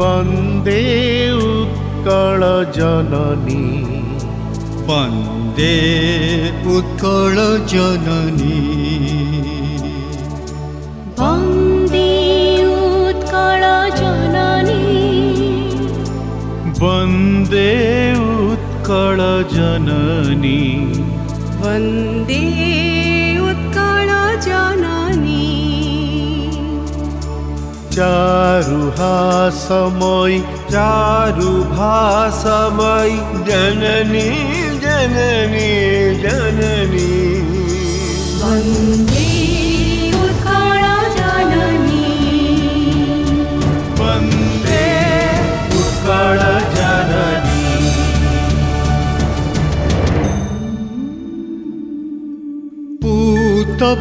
वन्दे उत्कल जननी वन्दे उत्कल जननी वन्दे उत्कल जननी वन्दे उत्कल जननी वन्दे उत्कल जननी चारुहासमयी चारुभासमयी जननी जननी जननी वन्दे उत्कल जननी वन्दे उत्कल जननी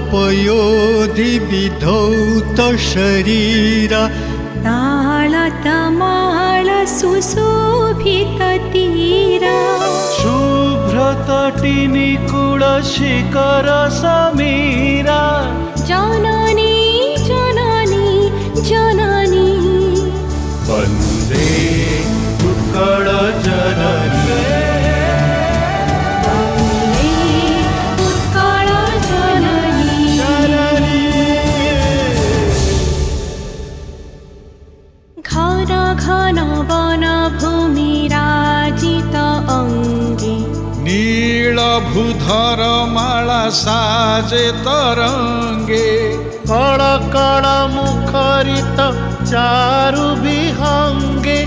पूतपयोधि विधौत शरीरा तालतमाल सुशोभित तीरा शुभ्रतटिनी कुलशिखर समीरा जननी जननी जननी वन्दे उत्कल जननी वन्दे उत्कल जननी घन घन वन भूमि राजित अङ्गे नीलभूधर माला साजे तरंगे कळ कळ मुखरित चारु विहंगे